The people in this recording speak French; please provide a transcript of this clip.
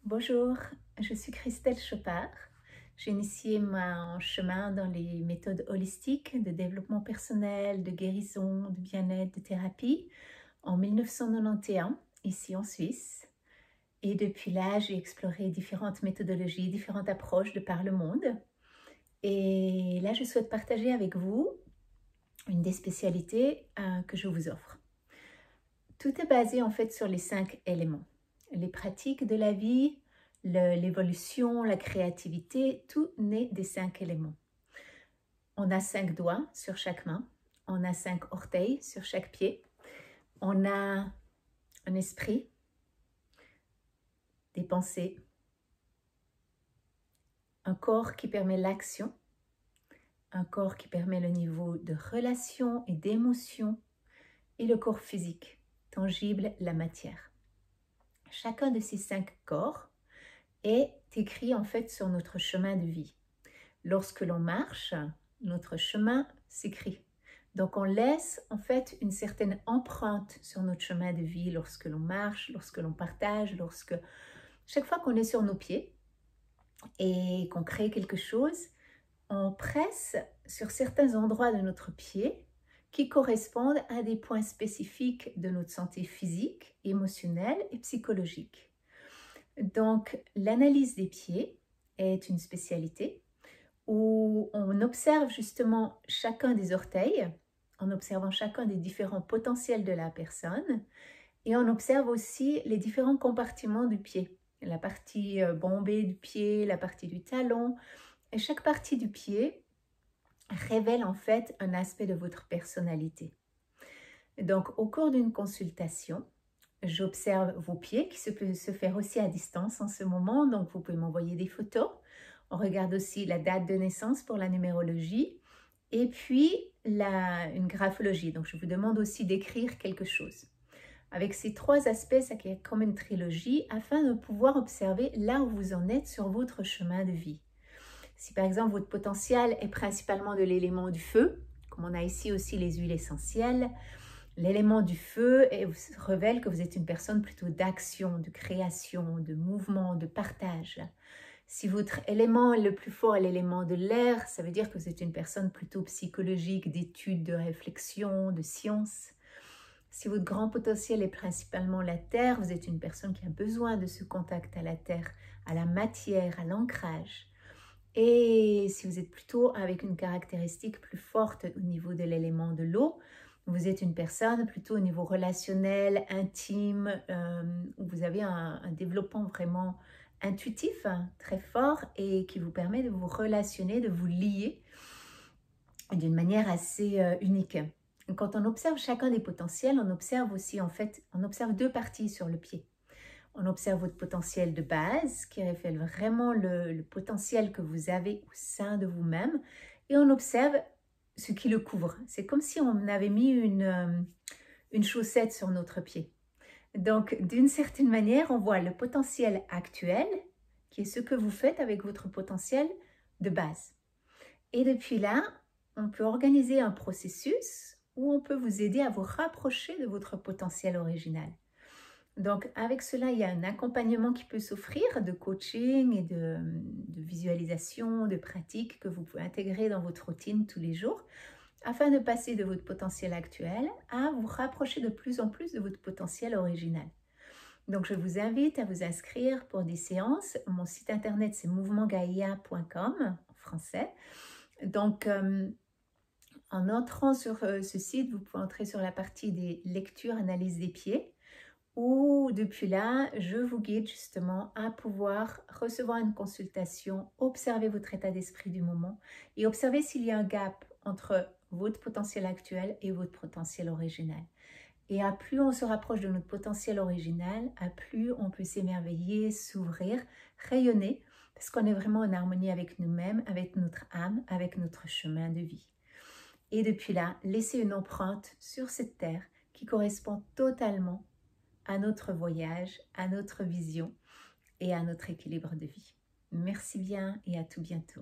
Bonjour, je suis Christelle Chopard. J'ai initié mon chemin dans les méthodes holistiques de développement personnel, de guérison, de bien-être, de thérapie en 1991, ici en Suisse. Et depuis là, j'ai exploré différentes méthodologies, différentes approches de par le monde. Et là, je souhaite partager avec vous une des spécialités que je vous offre. Tout est basé en fait sur les 5 éléments. Les pratiques de la vie, l'évolution, la créativité, tout naît des 5 éléments. On a 5 doigts sur chaque main, on a 5 orteils sur chaque pied, on a un esprit, des pensées, un corps qui permet l'action, un corps qui permet le niveau de relation et d'émotion, et le corps physique, tangible, la matière. Chacun de ces 5 corps est écrit en fait sur notre chemin de vie. Lorsque l'on marche, notre chemin s'écrit. Donc on laisse en fait une certaine empreinte sur notre chemin de vie lorsque l'on marche, lorsque l'on partage, chaque fois qu'on est sur nos pieds et qu'on crée quelque chose, on presse sur certains endroits de notre pied qui correspondent à des points spécifiques de notre santé physique, émotionnelle et psychologique. Donc, l'analyse des pieds est une spécialité où on observe justement chacun des orteils, en observant chacun des différents potentiels de la personne, et on observe aussi les différents compartiments du pied, la partie bombée du pied, la partie du talon, et chaque partie du pied révèle en fait un aspect de votre personnalité. Donc, au cours d'une consultation, j'observe vos pieds, qui peut se faire aussi à distance en ce moment, donc vous pouvez m'envoyer des photos. On regarde aussi la date de naissance pour la numérologie et puis une graphologie. Donc je vous demande aussi d'écrire quelque chose. Avec ces 3 aspects, ça crée comme une trilogie afin de pouvoir observer là où vous en êtes sur votre chemin de vie. Si par exemple votre potentiel est principalement de l'élément du feu, comme on a ici aussi les huiles essentielles, l'élément du feu révèle que vous êtes une personne plutôt d'action, de création, de mouvement, de partage. Si votre élément le plus fort est l'élément de l'air, ça veut dire que vous êtes une personne plutôt psychologique, d'études, de réflexion, de science. Si votre grand potentiel est principalement la terre, vous êtes une personne qui a besoin de ce contact à la terre, à la matière, à l'ancrage. Et si vous êtes plutôt avec une caractéristique plus forte au niveau de l'élément de l'eau, vous êtes une personne plutôt au niveau relationnel, intime, où vous avez un développement vraiment intuitif, très fort et qui vous permet de vous relationner, de vous lier d'une manière assez unique. Quand on observe chacun des potentiels, on observe aussi en fait, on observe 2 parties sur le pied. On observe votre potentiel de base qui révèle vraiment le potentiel que vous avez au sein de vous-même et on observe ce qui le couvre. C'est comme si on avait mis une chaussette sur notre pied. Donc, d'une certaine manière, on voit le potentiel actuel, qui est ce que vous faites avec votre potentiel de base. Et depuis là, on peut organiser un processus où on peut vous aider à vous rapprocher de votre potentiel original. Donc, avec cela, il y a un accompagnement qui peut s'offrir de coaching et de visualisation, de pratique que vous pouvez intégrer dans votre routine tous les jours afin de passer de votre potentiel actuel à vous rapprocher de plus en plus de votre potentiel original. Donc, je vous invite à vous inscrire pour des séances. Mon site internet, c'est mouvementgaia.com en français. Donc, en entrant sur ce site, vous pouvez entrer sur la partie des lectures, analyse des pieds, où depuis là, je vous guide justement à pouvoir recevoir une consultation, observer votre état d'esprit du moment et observer s'il y a un gap entre votre potentiel actuel et votre potentiel original. Et à plus on se rapproche de notre potentiel original, à plus on peut s'émerveiller, s'ouvrir, rayonner, parce qu'on est vraiment en harmonie avec nous-mêmes, avec notre âme, avec notre chemin de vie. Et depuis là, laisser une empreinte sur cette terre qui correspond totalement à notre voyage, à notre vision et à notre équilibre de vie. Merci bien et à tout bientôt.